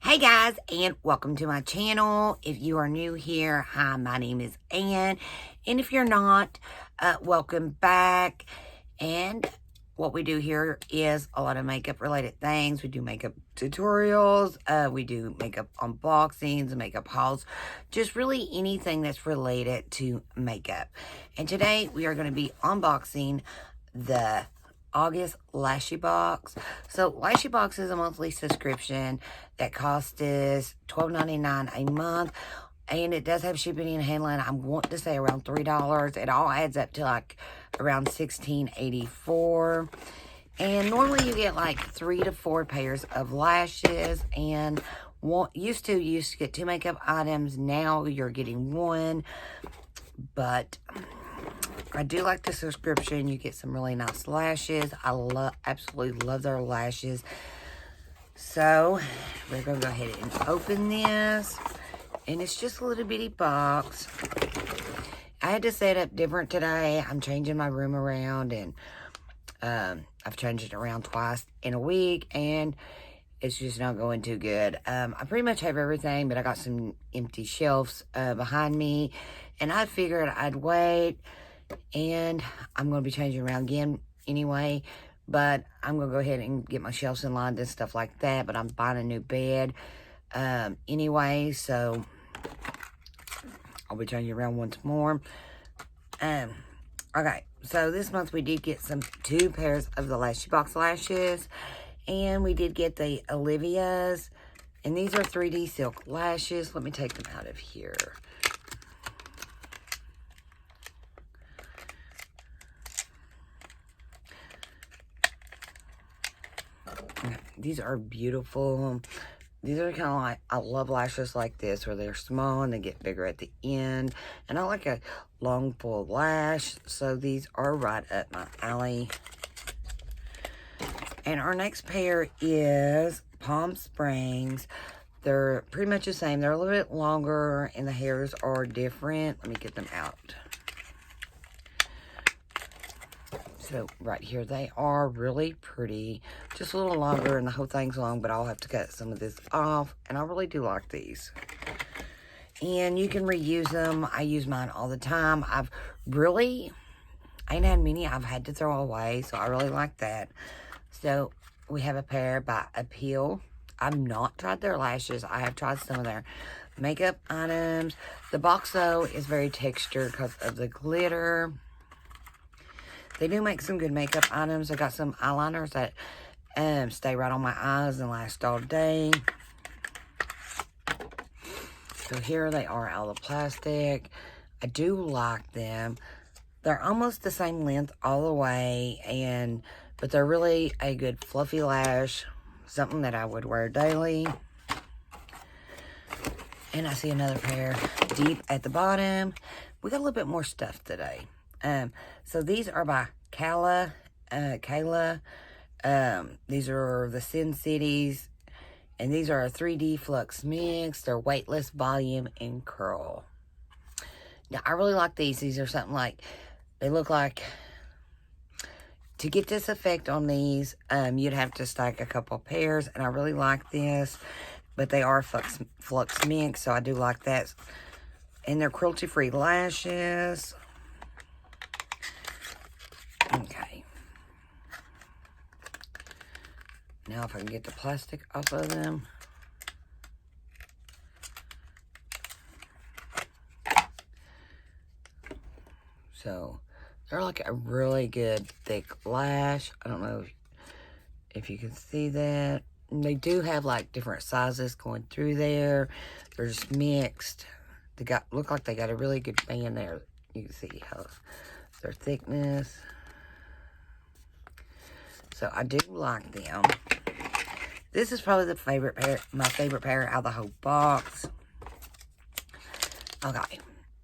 Hey guys, and welcome to my channel. If you are new here, hi, my name is Ann. And if you're not, welcome back. And what we do here is a lot of makeup related things. We do makeup tutorials, we do makeup unboxings, makeup hauls, just really anything that's related to makeup. And today we are going to be unboxing the August Lashy box. So Lashy box is a monthly subscription that costs us $12.99 a month, and it does have shipping and handling. I want to say around $3. It all adds up to like around $16.84. And normally you get like 3 to 4 pairs of lashes, and used to get 2 makeup items. Now you're getting 1, but I do like the subscription. You get some really nice lashes. I absolutely love their lashes. So we're going to go ahead and open this. And it's just a little bitty box. I had to set up different today. I'm changing my room around, and I've changed it around twice in a week, and it's just not going too good. I pretty much have everything, but I got some empty shelves behind me, and I figured I'd wait. And I'm going to be changing around again anyway. But I'm going to go ahead and get my shelves in line and stuff like that. But I'm buying a new bed anyway. So I'll be changing around once more. Okay. So this month we did get 2 pairs of the Lashy Box lashes. And we did get the Olivia's. And these are 3D silk lashes. Let me take them out of here. These are beautiful. These are kind of like, I love lashes like this where they're small and they get bigger at the end. And I like a long full lash, so these are right up my alley. And our next pair is Palm Springs. They're pretty much the same. They're a little bit longer and the hairs are different. Let me get them out. So right here, they are really pretty. Just a little longer, and the whole thing's long, but I'll have to cut some of this off. And I really do like these. And you can reuse them. I use mine all the time. I ain't had many I've had to throw away, so I really like that. So we have a pair by Appeal. I've not tried their lashes. I have tried some of their makeup items. The box, though, is very textured because of the glitter. They do make some good makeup items. I got some eyeliners that stay right on my eyes and last all day. So here they are out of the plastic. I do like them. They're almost the same length all the way, but they're really a good fluffy lash. Something that I would wear daily. And I see another pair deep at the bottom. We got a little bit more stuff today. So these are by Kayla. These are the Sin Cities. And these are a 3D Flux Mix. They're weightless, volume, and curl. Now, I really like these. These are something like, they look like, to get this effect on these, you'd have to stack a couple pairs. And I really like this. But they are Flux Mix, so I do like that. And they're cruelty-free lashes. Okay. Now if I can get the plastic off of them. So, they're like a really good thick lash. I don't know if you can see that. And they do have like different sizes going through there. They're just mixed. Look like they got a really good band there. You can see how their thickness. So I do like them. This is probably my favorite pair out of the whole box. Okay.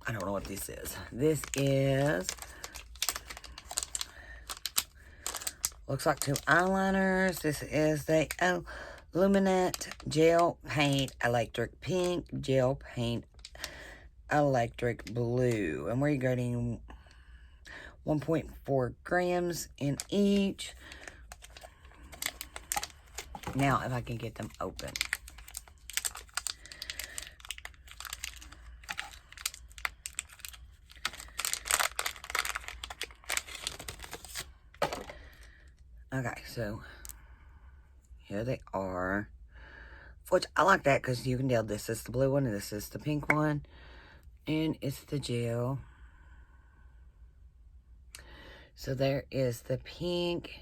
I don't know what this is. This is, looks like 2 eyeliners. This is the Luminette Gel Paint Electric Pink, Gel Paint Electric Blue. And we're getting 1.4 grams in each. Now, if I can get them open. Okay, so here they are. Which I like that because you can tell this is the blue one and this is the pink one. And it's the gel. So there is the pink.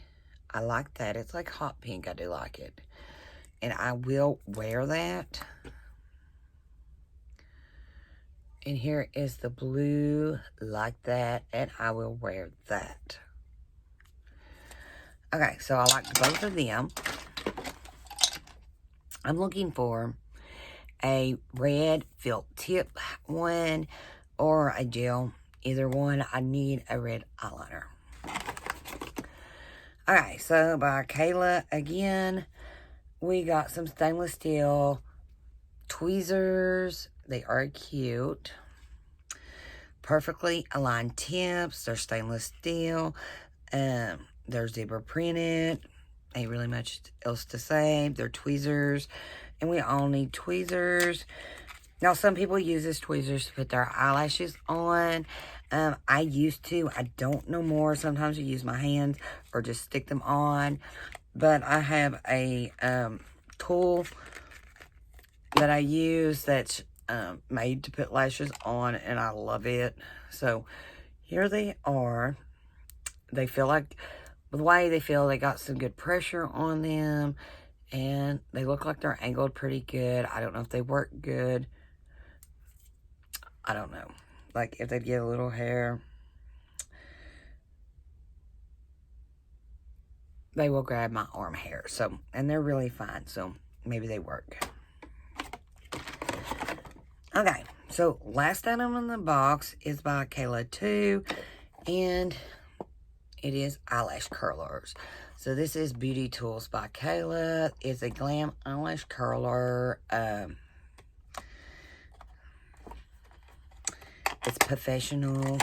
I like that. It's like hot pink. I do like it. And I will wear that. And here is the blue, like that. And I will wear that. Okay, so I like both of them. I'm looking for a red felt tip one or a gel. Either one. I need a red eyeliner. Alright, so by Kayla again, we got some stainless steel tweezers. They are cute. Perfectly aligned tips. They're stainless steel. They're zebra printed. Ain't really much else to say. They're tweezers. And we all need tweezers. Now, some people use these tweezers to put their eyelashes on. I used to. I don't no more. Sometimes I use my hands or just stick them on. But I have a tool that I use that's made to put lashes on, and I love it. So here they are. They feel like, the way they feel, they got some good pressure on them, and they look like they're angled pretty good. I don't know if they work good. I don't know. Like, if they get a little hair, they will grab my arm hair. So, and they're really fine, so maybe they work. Okay, so last item in the box is by Kayla too, and it is Eyelash Curlers. So this is Beauty Tools by Kayla. It's a Glam eyelash curler. It's professional.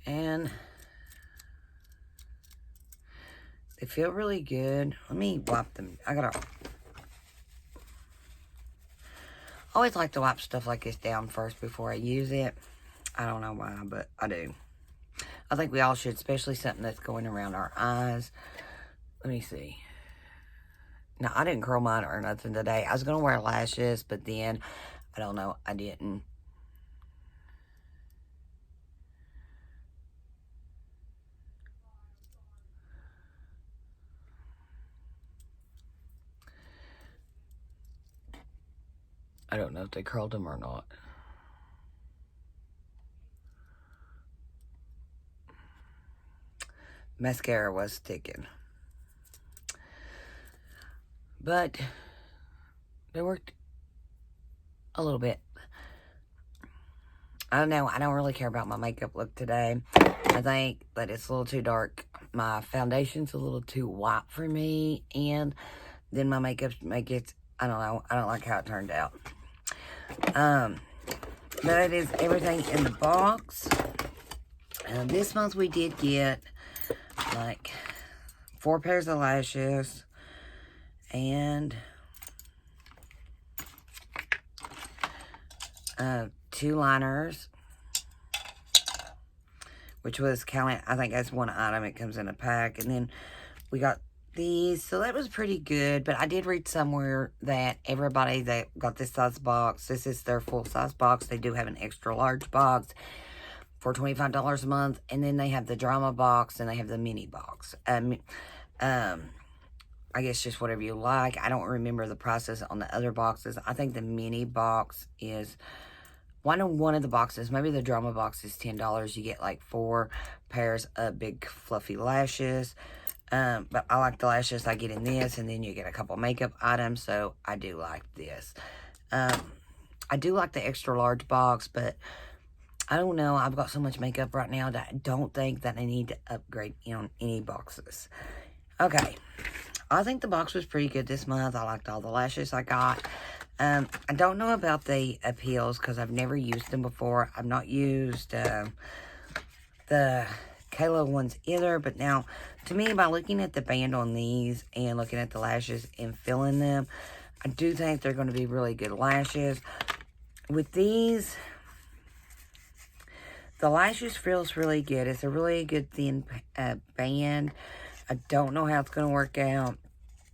And they feel really good. Let me wipe them. I always like to wipe stuff like this down first before I use it. I don't know why, but I do. I think we all should, especially something that's going around our eyes. Let me see. No, I didn't curl mine or nothing today. I was going to wear lashes, but then, I don't know, I didn't. I don't know if they curled them or not. Mascara was sticking. But they worked a little bit. I don't know. I don't really care about my makeup look today. I think that it's a little too dark. My foundation's a little too white for me. And then my makeup make it, I don't know. I don't like how it turned out. But it is everything in the box. This month we did get like 4 pairs of lashes and 2 liners, which was counting, I think that's one item. It comes in a pack. And then we got these, so that was pretty good. But I did read somewhere that everybody that got this size box, this is their full size box. They do have an extra large box for $25 a month, and then they have the drama box and they have the mini box. I guess just whatever you like. I don't remember the prices on the other boxes. I think the mini box is one of the boxes. Maybe the drama box is $10. You get like 4 pairs of big fluffy lashes. But I like the lashes I get in this, and then you get a couple makeup items, so I do like this. I do like the extra large box, but I don't know. I've got so much makeup right now that I don't think that I need to upgrade any boxes. Okay. I think the box was pretty good this month. I liked all the lashes I got. I don't know about the appeals because I've never used them before. I've not used the Kayla ones either. But now, to me, by looking at the band on these and looking at the lashes and feeling them, I do think they're going to be really good lashes. With these, the lashes feels really good. It's a really good thin band. I don't know how it's going to work out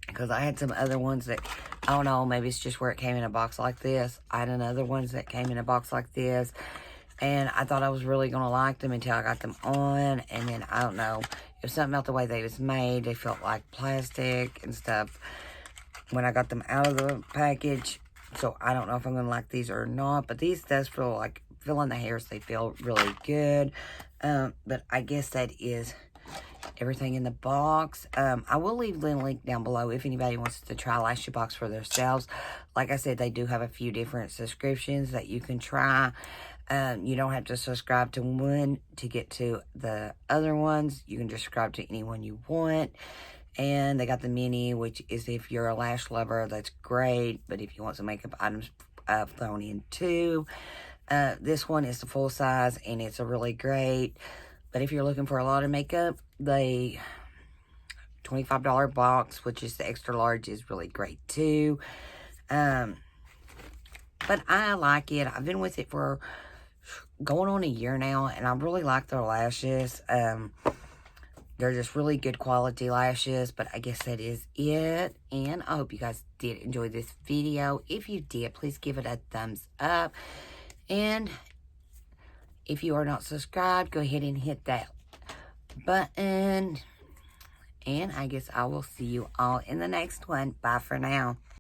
because I had some other ones that, I don't know, maybe it's just where it came in a box like this. I had another ones that came in a box like this, and I thought I was really going to like them until I got them on, and then, I don't know, it was something about the way they was made. They felt like plastic and stuff when I got them out of the package, so I don't know if I'm going to like these or not, but these does feel like, feeling the hairs, they feel really good, but I guess that is everything in the box. I will leave the link down below if anybody wants to try Lashy Box for themselves. Like I said, they do have a few different subscriptions that you can try. You don't have to subscribe to one to get to the other ones. You can just subscribe to any one you want. And they got the mini, which is if you're a lash lover, that's great. But if you want some makeup items thrown in too. This one is the full size, and it's a really great. But if you're looking for a lot of makeup, the $25 box, which is the extra large, is really great too. But I like it. I've been with it for going on a year now, and I really like their lashes. They're just really good quality lashes, but I guess that is it. And I hope you guys did enjoy this video. If you did, please give it a thumbs up. And if you are not subscribed, go ahead and hit that button. And I guess I will see you all in the next one. Bye for now.